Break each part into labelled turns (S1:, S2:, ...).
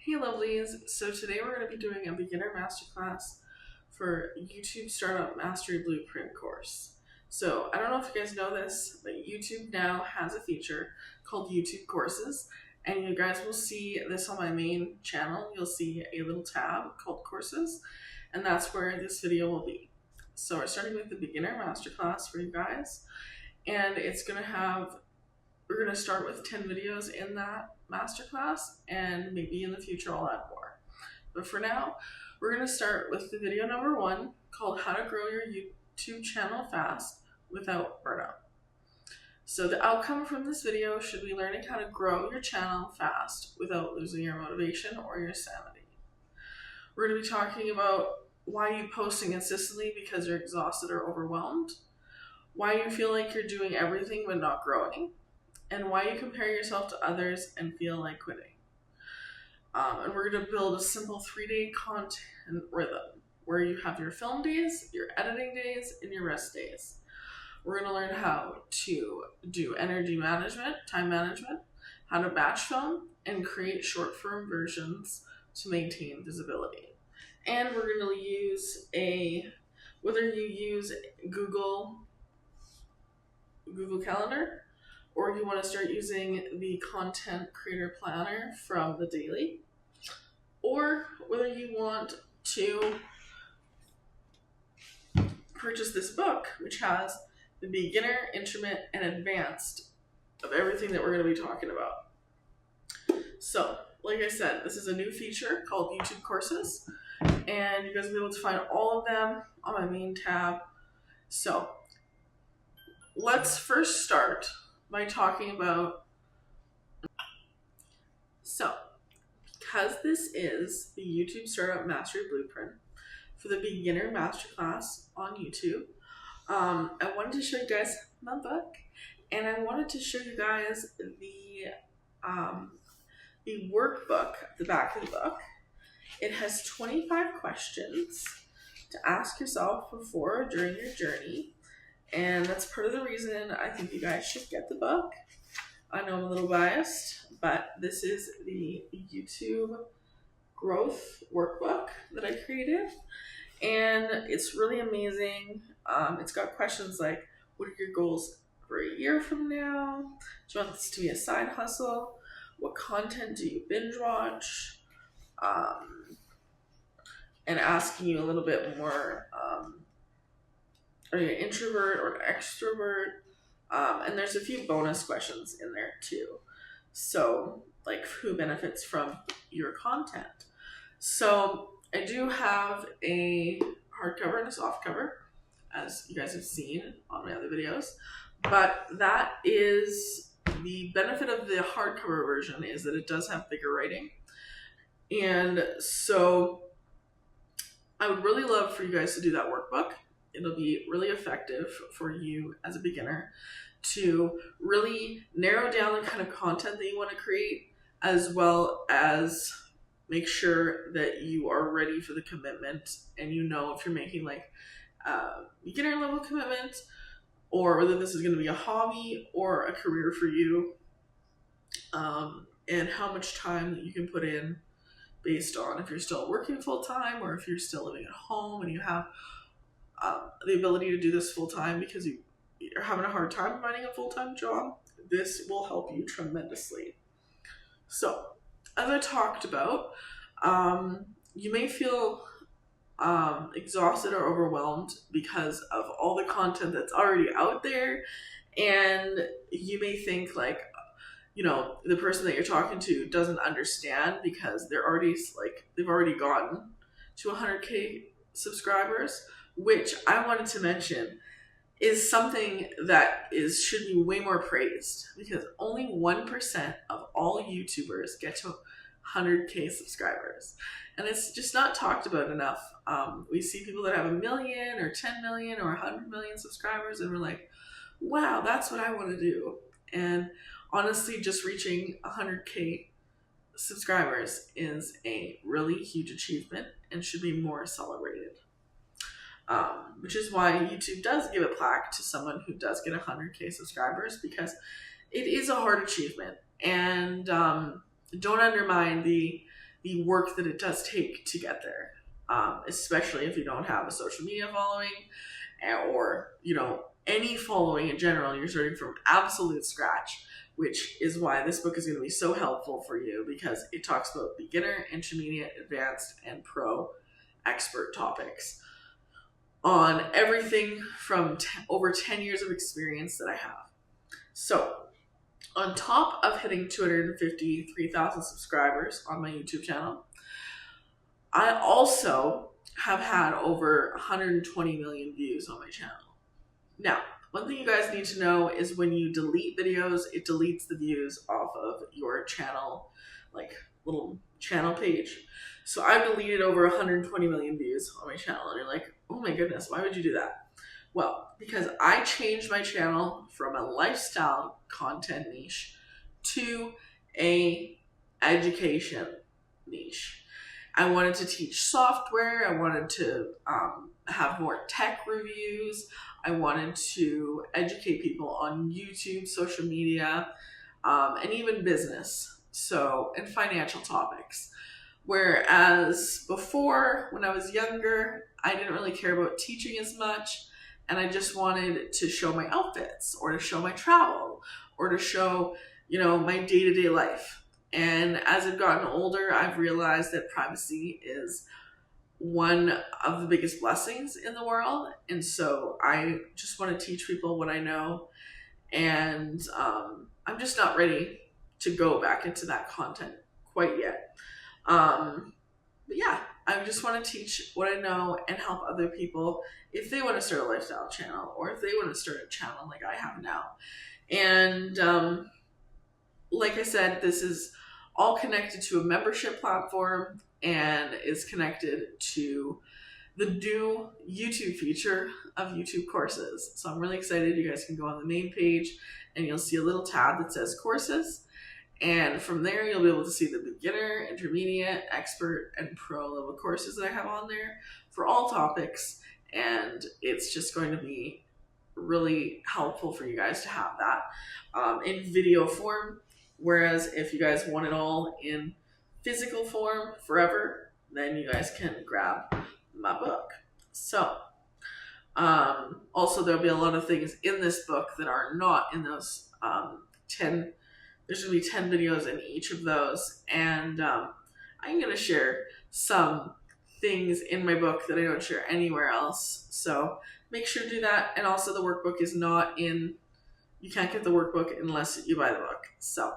S1: Hey lovelies, so today we're going to be doing a beginner masterclass for YouTube Startup Mastery Blueprint course. So I don't know if you guys know this, but YouTube now has a feature called YouTube Courses, and you guys will see this on my main channel. You'll see a little tab called Courses, and that's where this video will be. So we're starting with the beginner masterclass for you guys, and we're going to start with 10 videos in that masterclass, and maybe in the future I'll add more. But for now, we're going to start with the video number 1 called How to Grow Your YouTube Channel Fast Without Burnout. So the outcome from this video should be learning how to grow your channel fast without losing your motivation or your sanity. We're going to be talking about why you posting consistently because you're exhausted or overwhelmed, why you feel like you're doing everything but not growing, and why you compare yourself to others and feel like quitting. And we're going to build a simple 3-day content rhythm where you have your film days, your editing days, and your rest days. We're going to learn how to do energy management, time management, how to batch film, and create short form versions to maintain visibility. And we're going to use whether you use Google Calendar, or you want to start using the Content Creator Planner from the Daily, or whether you want to purchase this book, which has the beginner, intimate, and advanced of everything that we're going to be talking about. So, like I said, this is a new feature called YouTube Courses, and you guys will be able to find all of them on my main tab. So, let's first start by talking about, because this is the YouTube Startup Mastery Blueprint for the Beginner Masterclass on YouTube, I wanted to show you guys my book, and I wanted to show you guys the workbook at the back of the book. It has 25 questions to ask yourself before or during your journey. And that's part of the reason I think you guys should get the book. I know I'm a little biased, but this is the YouTube growth workbook that I created. And it's really amazing. It's got questions like, what are your goals for a year from now? Do you want this to be a side hustle? What content do you binge watch? And asking you a little bit more, are you an introvert or an extrovert? And there's a few bonus questions in there too. So, like, who benefits from your content? So, I do have a hardcover and a softcover, as you guys have seen on my other videos. But that is the benefit of the hardcover version, is that it does have bigger writing. And so, I would really love for you guys to do that workbook. It'll be really effective for you as a beginner to really narrow down the kind of content that you want to create, as well as make sure that you are ready for the commitment, and you know if you're making like a beginner level commitment, or whether this is going to be a hobby or a career for you, and how much time that you can put in based on if you're still working full-time or if you're still living at home and you have the ability to do this full-time because you're having a hard time finding a full-time job. This will help you tremendously. So, as I talked about, you may feel exhausted or overwhelmed because of all the content that's already out there, and you may think like, the person that you're talking to doesn't understand because they've already gotten to 100K subscribers, which I wanted to mention is something that should be way more praised, because only 1% of all YouTubers get to 100K subscribers. And it's just not talked about enough. We see people that have 1 million or 10 million or 100 million subscribers, and we're like, wow, that's what I want to do. And honestly, just reaching 100K subscribers is a really huge achievement and should be more celebrated. Which is why YouTube does give a plaque to someone who does get 100K subscribers, because it is a hard achievement. And don't undermine the the work that it does take to get there, especially if you don't have a social media following or, any following in general. You're starting from absolute scratch, which is why this book is going to be so helpful for you, because it talks about beginner, intermediate, advanced, and pro expert topics on everything from over 10 years of experience that I have. So on top of hitting 253,000 subscribers on my YouTube channel, I also have had over 120 million views on my channel. Now, one thing you guys need to know is when you delete videos, it deletes the views off of your channel, like little channel page. So I've deleted over 120 million views on my channel, and you're like, oh my goodness, why would you do that? Well, because I changed my channel from a lifestyle content niche to a education niche. I wanted to teach software. I wanted to have more tech reviews. I wanted to educate people on YouTube, social media, and even business, and financial topics. Whereas before, when I was younger, I didn't really care about teaching as much, and I just wanted to show my outfits, or to show my travel, or to show, my day-to-day life. And as I've gotten older, I've realized that privacy is one of the biggest blessings in the world. And so I just want to teach people what I know. And I'm just not ready to go back into that content quite yet. But yeah, I just want to teach what I know and help other people if they want to start a lifestyle channel, or if they want to start a channel like I have now. And like I said, this is all connected to a membership platform and is connected to the new YouTube feature of YouTube courses. So I'm really excited. You guys can go on the main page and you'll see a little tab that says courses. And from there, you'll be able to see the beginner, intermediate, expert, and pro level courses that I have on there for all topics. And it's just going to be really helpful for you guys to have that in video form. Whereas if you guys want it all in physical form forever, then you guys can grab my book. So, also there'll be a lot of things in this book that are not in those 10. There's going to be 10 videos in each of those. And I'm going to share some things in my book that I don't share anywhere else. So make sure to do that. And also the workbook is not in, you can't get the workbook unless you buy the book. So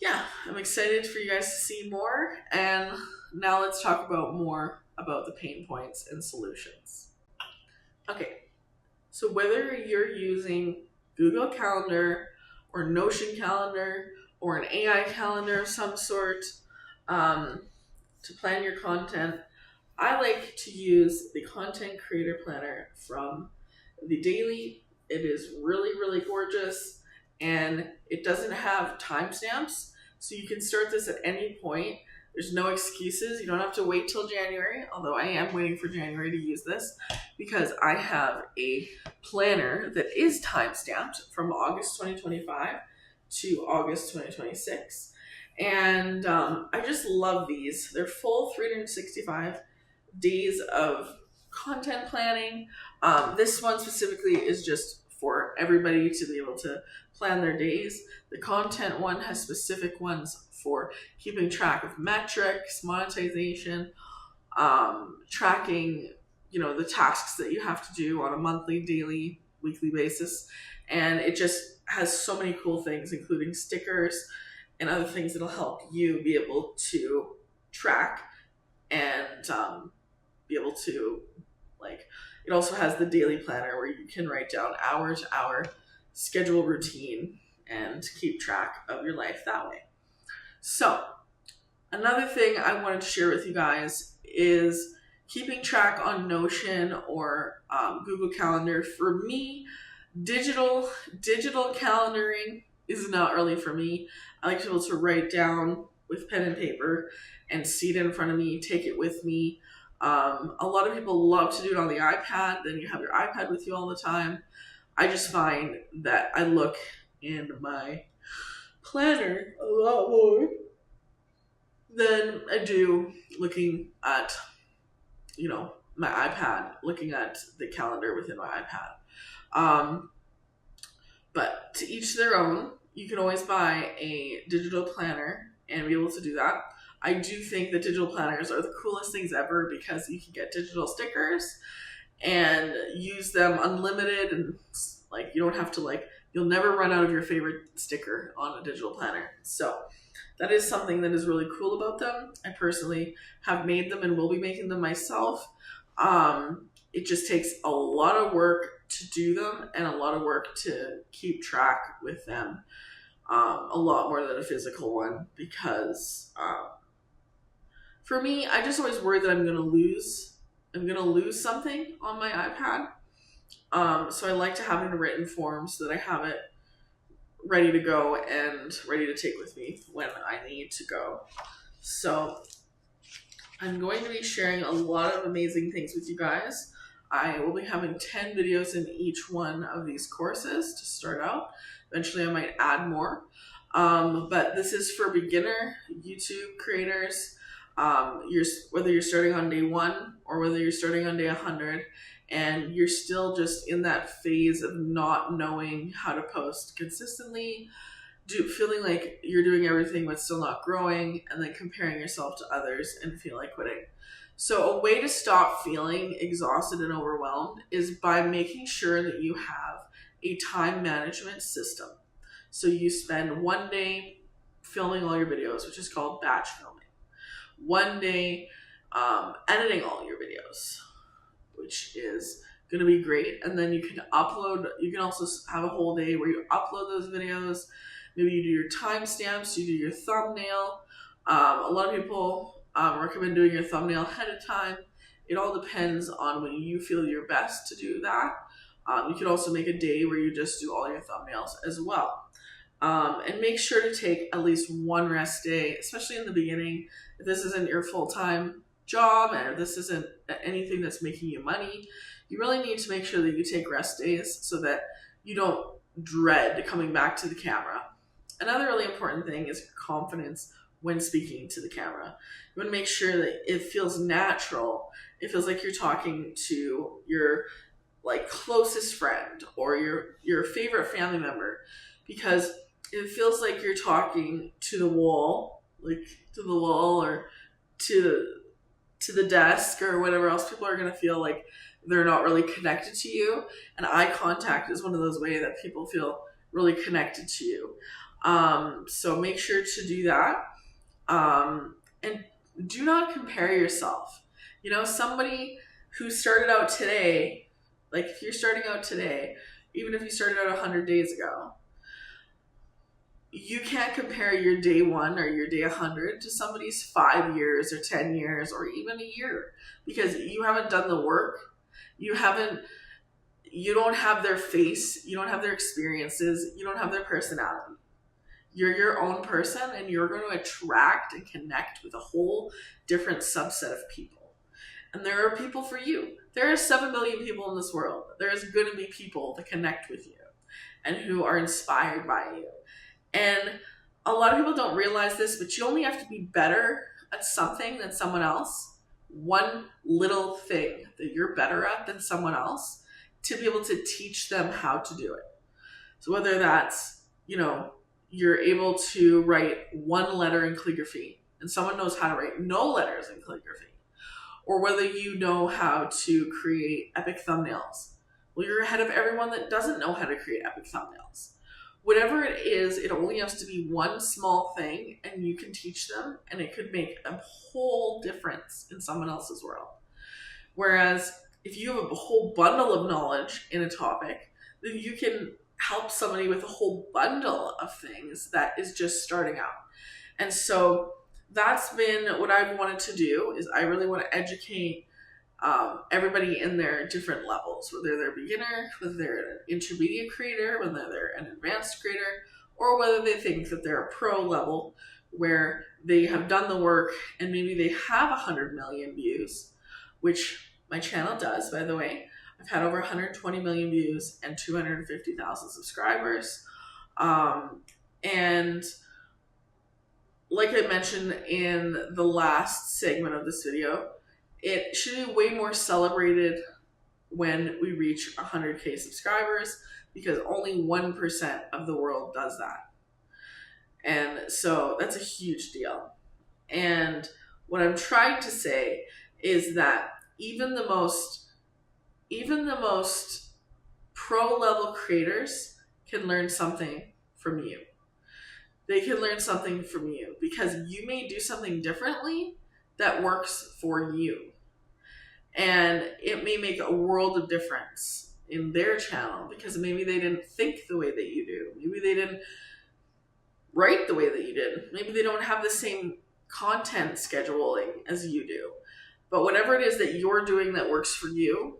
S1: yeah, I'm excited for you guys to see more. And now let's talk about more about the pain points and solutions. Okay, so whether you're using Google Calendar or Notion Calendar or an AI calendar of some sort to plan your content, I like to use the Content Creator Planner from The Daily. It is really, really gorgeous, and it doesn't have timestamps, so you can start this at any point. There's no excuses. You don't have to wait till January, although I am waiting for January to use this because I have a planner that is time-stamped from August 2025 to August 2026. And I just love these. They're full 365 days of content planning. This one specifically is just for everybody to be able to plan their days. The content one has specific ones for keeping track of metrics, monetization, tracking, the tasks that you have to do on a monthly, daily, weekly basis. And it just has so many cool things, including stickers and other things that'll help you be able to track and be able to, it also has the daily planner where you can write down hour to hour schedule routine and keep track of your life that way. So another thing I wanted to share with you guys is keeping track on Notion or Google Calendar. For me, digital calendaring is not really for me. I like to be able to write down with pen and paper and see it in front of me, take it with me. A lot of people love to do it on the iPad. Then you have your iPad with you all the time. I just find that I look in my planner a lot more than I do looking at, my iPad, looking at the calendar within my iPad. But to each their own. You can always buy a digital planner and be able to do that. I do think that digital planners are the coolest things ever because you can get digital stickers and use them unlimited, and like you don't have to you'll never run out of your favorite sticker on a digital planner. So that is something that is really cool about them. I personally have made them and will be making them myself. It just takes a lot of work to do them and a lot of work to keep track with them. A lot more than a physical one because for me, I just always worry that I'm gonna lose something on my iPad. So I like to have it in written form so that I have it ready to go and ready to take with me when I need to go. So I'm going to be sharing a lot of amazing things with you guys. I will be having 10 videos in each one of these courses to start out. Eventually I might add more. But this is for beginner YouTube creators. Whether you're starting on day 1 or whether you're starting on day 100 and you're still just in that phase of not knowing how to post consistently, feeling like you're doing everything but still not growing, and then comparing yourself to others and feel like quitting. So a way to stop feeling exhausted and overwhelmed is by making sure that you have a time management system. So you spend 1 day filming all your videos, which is called batch filming. 1 day editing all your videos, which is going to be great. And then you can also have a whole day where you upload those videos. Maybe you do your timestamps, you do your thumbnail. A lot of people recommend doing your thumbnail ahead of time. It all depends on when you feel your best to do that. You can also make a day where you just do all your thumbnails as well. And make sure to take at least 1 rest day, especially in the beginning. If this isn't your full-time job and if this isn't anything that's making you money, you really need to make sure that you take rest days so that you don't dread coming back to the camera. Another really important thing is confidence when speaking to the camera. You want to make sure that it feels natural. It feels like you're talking to your closest friend or your favorite family member, because it feels like you're talking to the wall, or to the desk or whatever else. People are going to feel like they're not really connected to you. And eye contact is one of those ways that people feel really connected to you. So make sure to do that. And do not compare yourself. Somebody who started out today, if you're starting out today, even if you started out 100 days ago, you can't compare your day 1 or your day 100 to somebody's 5 years or 10 years or even a year, because you haven't done the work. You don't have their face. You don't have their experiences. You don't have their personality. You're your own person, and you're going to attract and connect with a whole different subset of people. And there are people for you. There are 7 billion people in this world. There is going to be people that connect with you and who are inspired by you. And a lot of people don't realize this, but you only have to be better at something than someone else. One little thing that you're better at than someone else to be able to teach them how to do it. So whether that's, you're able to write 1 letter in calligraphy and someone knows how to write no letters in calligraphy, or whether you know how to create epic thumbnails. Well, you're ahead of everyone that doesn't know how to create epic thumbnails. Whatever it is, it only has to be 1 small thing, and you can teach them, and it could make a whole difference in someone else's world. Whereas if you have a whole bundle of knowledge in a topic, then you can help somebody with a whole bundle of things that is just starting out. And so that's been what I've wanted to do, is I really want to educate everybody in their different levels, whether they're a beginner, whether they're an intermediate creator, whether they're an advanced creator, or whether they think that they're a pro level where they have done the work and maybe they have 100 million views, which my channel does, by the way. I've had over 120 million views and 250,000 subscribers. And like I mentioned in the last segment of this video, it should be way more celebrated when we reach 100K subscribers, because only 1% of the world does that. And so that's a huge deal. And what I'm trying to say is that even the most pro level creators can learn something from you. They can learn something from you because you may do something differently that works for you. And it may make a world of difference in their channel because maybe they didn't think the way that you do. Maybe they didn't write the way that you did. Maybe they don't have the same content scheduling as you do. But whatever it is that you're doing that works for you,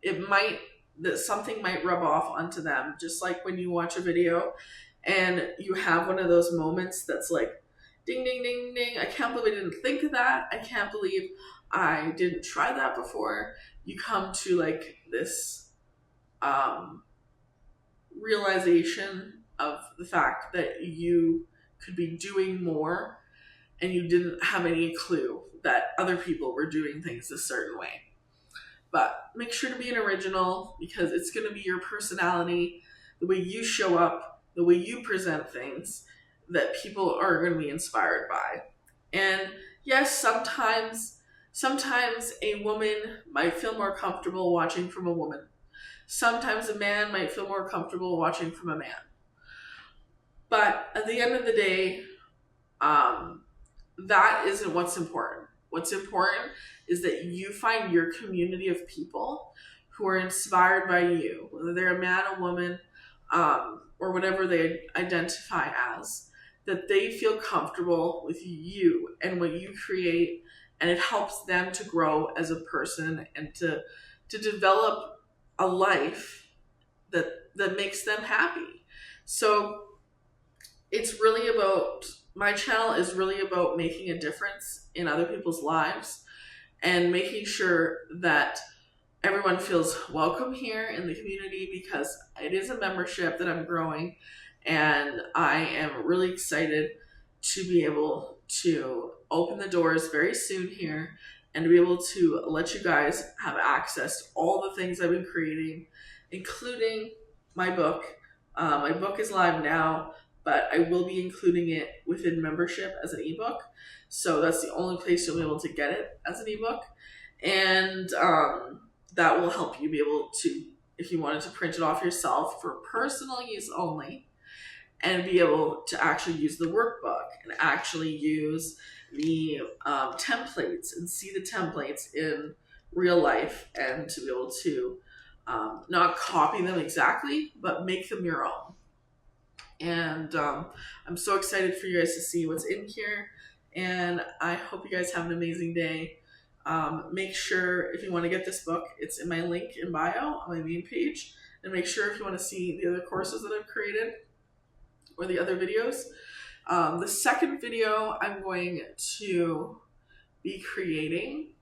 S1: that something might rub off onto them. Just like when you watch a video and you have one of those moments that's like, ding, ding, ding, ding. I can't believe I didn't think of that. I can't believe I didn't try that before. You come to like this realization of the fact that you could be doing more and you didn't have any clue that other people were doing things a certain way. But make sure to be an original, because it's going to be your personality, the way you show up, the way you present things that people are going to be inspired by. And yes, sometimes a woman might feel more comfortable watching from a woman. Sometimes a man might feel more comfortable watching from a man. But at the end of the day, that isn't what's important. What's important is that you find your community of people who are inspired by you, whether they're a man, a woman, or whatever they identify as, that they feel comfortable with you and what you create, and it helps them to grow as a person and to develop a life that makes them happy. So it's really about, my channel is really about making a difference in other people's lives and making sure that everyone feels welcome here in the community, because it is a membership that I'm growing, and I am really excited to be able to open the doors very soon here and to be able to let you guys have access to all the things I've been creating, including my book. My book is live now, but I will be including it within membership as an ebook. So that's the only place you'll be able to get it as an ebook. And that will help you be able to, if you wanted to print it off yourself for personal use only, and be able to actually use the workbook and actually use the templates and see the templates in real life, and to be able to not copy them exactly, but make them your own. And I'm so excited for you guys to see what's in here, and I hope you guys have an amazing day. Make sure, if you want to get this book, it's in my link in bio on my main page, and make sure if you want to see the other courses that I've created or the other videos. The second video I'm going to be creating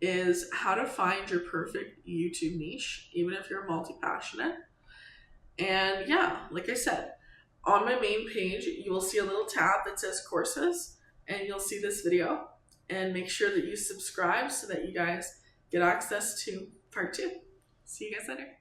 S1: is how to find your perfect YouTube niche, even if you're multi-passionate. And yeah, like I said, on my main page, you will see a little tab that says courses, and you'll see this video. And make sure that you subscribe so that you guys get access to part 2. See you guys later.